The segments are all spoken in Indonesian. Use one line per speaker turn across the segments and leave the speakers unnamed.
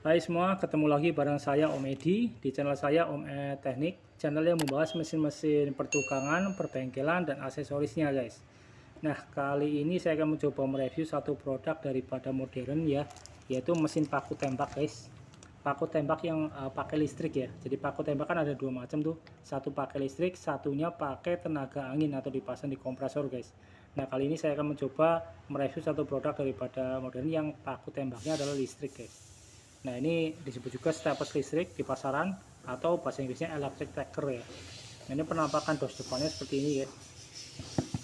Hai semua, ketemu lagi bareng saya Om Edi di channel saya Om Teknik, channel yang membahas mesin-mesin pertukangan, perbengkelan, dan aksesorisnya guys. Nah, kali ini saya akan mencoba mereview satu produk daripada modern ya, yaitu mesin paku tembak guys. Paku tembak yang pakai listrik ya. Jadi paku tembak kan ada dua macam tuh, satu pakai listrik, satunya pakai tenaga angin atau dipasang di kompresor guys. Nah, kali ini saya akan mencoba mereview satu produk daripada modern yang paku tembaknya adalah listrik guys. Nah, ini disebut juga steples listrik di pasaran atau bahasa Inggrisnya electric tracker ya. Nah, ini penampakan dos depannya seperti ini ya.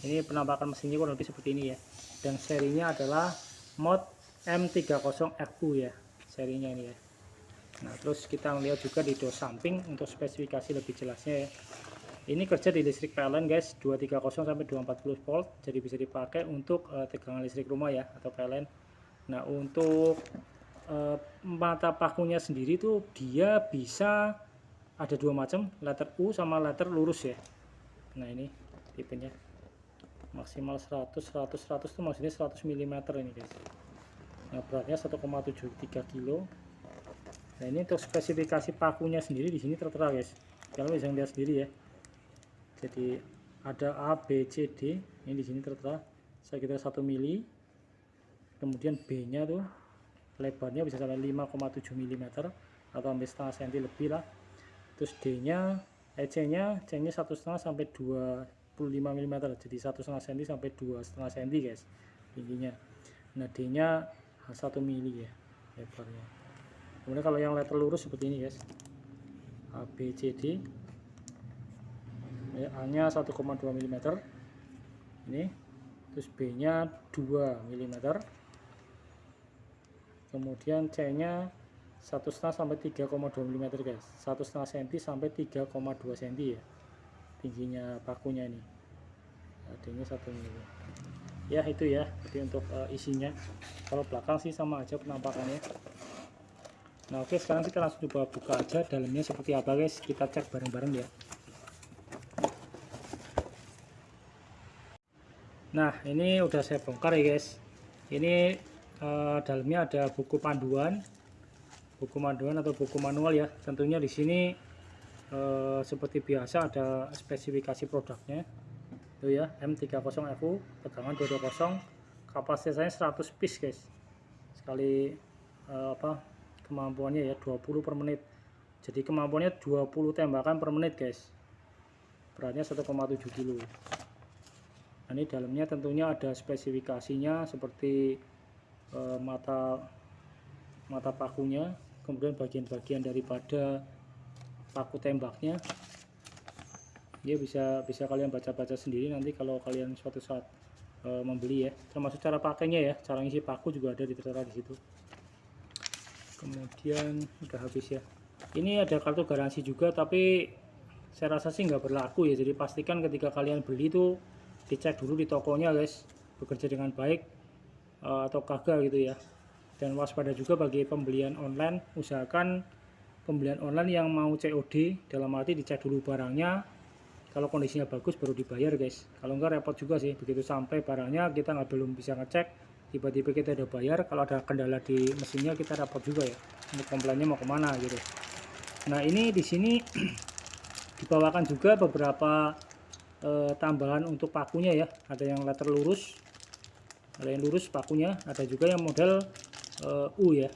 Ini penampakan mesinnya kurang lebih seperti ini ya. Dan serinya adalah mod M30FU ya. Serinya ini ya. Nah, terus kita lihat juga di dos samping untuk spesifikasi lebih jelasnya ya. Ini kerja di listrik PLN guys, 230 sampai 240 volt. Jadi bisa dipakai untuk tegangan listrik rumah ya atau PLN. Nah, untuk mata pakunya sendiri tuh dia bisa ada dua macam, letter U sama letter lurus ya. Nah, ini tipenya maksimal 100 tuh maksudnya 100 mm ini guys. Nah, beratnya 1,73 kilo. Nah, ini untuk spesifikasi pakunya sendiri di sini tertera guys, kalian bisa lihat sendiri ya. Jadi ada A, B, C, D, ini di sini tertera sekitar 1 mili. Kemudian B nya tuh lebarnya bisa sampai 5,7 mm atau hampir setengah senti lebih lah. Terus D nya C nya 1,5 sampai 25 mm, jadi 1,5 cm sampai 2,5 cm guys tingginya. Nah, D nya 1 mili ya lebarnya. Kemudian kalau yang letter lurus seperti ini guys, A, B, C, D, A nya 1,2 mm ini, terus B nya 2 mm, kemudian C nya 1,5 sampai 3,2 mm guys, 1,5 cm sampai 3,2 cm ya tingginya pakunya ini. Adanya 1 mm ya. Itu ya, jadi untuk isinya. Kalau belakang sih sama aja penampakannya. Nah, oke, sekarang kita langsung coba buka aja dalamnya seperti apa guys, kita cek bareng-bareng ya. Nah, ini udah saya bongkar ya guys. Ini dalamnya ada buku panduan atau buku manual ya. Tentunya di sini seperti biasa ada spesifikasi produknya. Itu ya, M30FU, tegangan 220, kapasitasnya 100 piece guys. Sekali kemampuannya ya 20 per menit. Jadi kemampuannya 20 tembakan per menit guys. Beratnya 1,7 kilo. Nah, ini dalamnya tentunya ada spesifikasinya seperti mata pakunya, kemudian bagian-bagian daripada paku tembaknya. Dia bisa kalian baca-baca sendiri nanti kalau kalian suatu saat membeli ya. Termasuk cara pakainya ya, cara ngisi paku juga ada tertera di situ. Kemudian udah habis ya. Ini ada kartu garansi juga, tapi saya rasa sih nggak berlaku ya. Jadi pastikan ketika kalian beli itu dicek dulu di tokonya guys, bekerja dengan baik atau kagak gitu ya. Dan waspada juga bagi pembelian online, usahakan pembelian online yang mau COD, dalam arti dicek dulu barangnya, kalau kondisinya bagus baru dibayar guys. Kalau enggak repot juga sih, begitu sampai barangnya kita belum bisa ngecek, tiba-tiba kita udah bayar, kalau ada kendala di mesinnya kita repot juga ya, untuk komplainnya mau kemana gitu. Nah, ini di sini dibawakan juga beberapa tambahan untuk pakunya ya. Ada yang letter lurus, ada yang lurus pakunya, ada juga yang model U ya.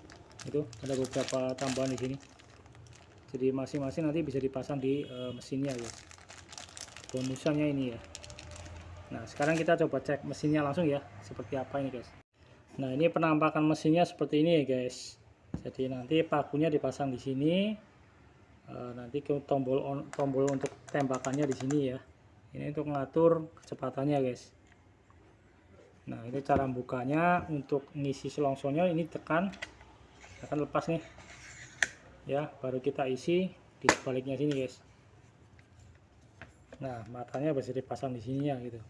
Itu ada beberapa tambahan di sini. Jadi masing-masing nanti bisa dipasang di mesinnya ya. Bonusannya ini ya. Nah, sekarang kita coba cek mesinnya langsung ya, seperti apa ini guys. Nah, ini penampakan mesinnya seperti ini ya guys. Jadi nanti pakunya dipasang di sini. Nanti ke tombol untuk tembakannya di sini ya. Ini untuk mengatur kecepatannya guys. Nah, ini cara bukanya. Untuk ngisi selongsongnya ini tekan, akan lepas nih ya, baru kita isi di sebaliknya sini guys. Nah, matanya bisa dipasang di sini ya gitu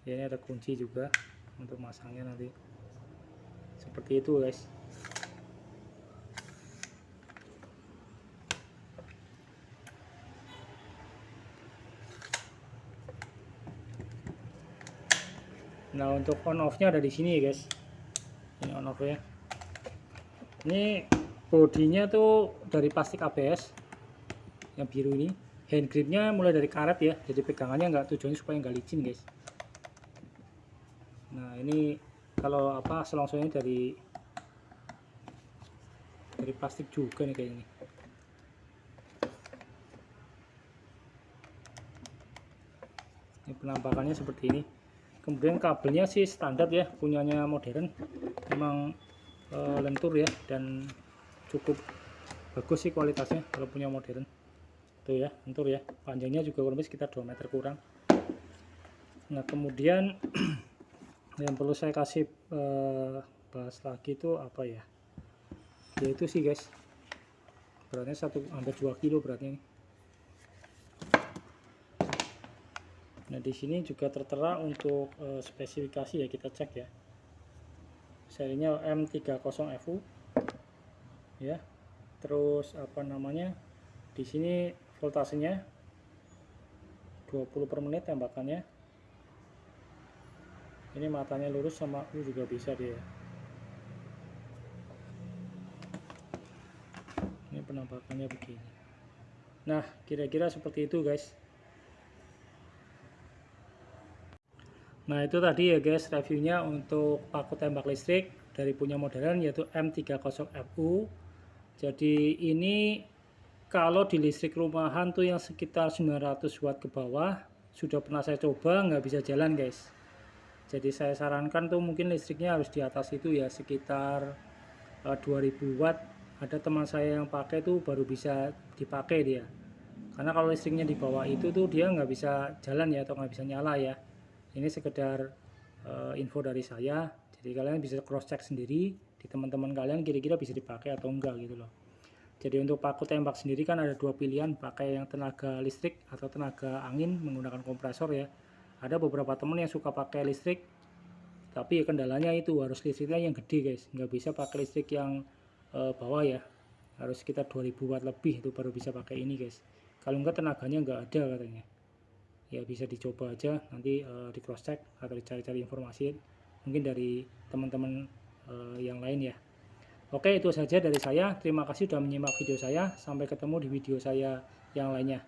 ya. Ini ada kunci juga untuk masangnya nanti seperti itu guys. Nah, untuk on off nya ada di sini ya guys. Ini on off ya. Ini bodinya tuh dari plastik ABS yang biru ini. Hand gripnya mulai dari karet ya, jadi pegangannya nggak, tujuannya supaya nggak licin guys. Nah ini kalau apa selongsongnya dari plastik juga nih kayak ini. Ini penampakannya seperti ini. Kemudian kabelnya sih standar ya, punyanya modern, memang lentur ya, dan cukup bagus sih kualitasnya kalau punya modern. Tuh ya, lentur ya, panjangnya juga kurang lebih sekitar 2 meter kurang. Nah kemudian yang perlu saya kasih bahas lagi itu apa ya, yaitu sih guys, beratnya hampir 2 kilo beratnya ini. Nah di sini juga tertera untuk spesifikasi ya, kita cek ya, serinya M30FU ya. Terus apa namanya, di sini voltasenya 20 per menit tembakannya. Ini matanya lurus sama U juga bisa dia. Ini penampakannya begini. Nah kira-kira seperti itu guys. Nah itu tadi ya guys reviewnya untuk paku tembak listrik dari punya modern yaitu M30FU. Jadi ini kalau di listrik rumahan tuh yang sekitar 900 watt ke bawah sudah pernah saya coba, nggak bisa jalan guys. Jadi saya sarankan tuh mungkin listriknya harus di atas itu ya, sekitar 2000 watt. Ada teman saya yang pakai tuh baru bisa dipakai dia, karena kalau listriknya di bawah itu tuh dia nggak bisa jalan ya, atau nggak bisa nyala ya. Ini sekedar info dari saya, jadi kalian bisa cross check sendiri di teman-teman kalian kira-kira bisa dipakai atau enggak gitu loh. Jadi untuk paku tembak sendiri kan ada dua pilihan, pakai yang tenaga listrik atau tenaga angin menggunakan kompresor ya. Ada beberapa teman yang suka pakai listrik, tapi ya kendalanya itu harus listriknya yang gede guys, nggak bisa pakai listrik yang bawah ya, harus sekitar 2000 watt lebih itu baru bisa pakai ini guys. Kalau enggak tenaganya nggak ada katanya. Ya bisa dicoba aja nanti di cross check atau dicari-cari informasi mungkin dari teman-teman yang lain ya. Oke itu saja dari saya, terima kasih sudah menyimak video saya, sampai ketemu di video saya yang lainnya.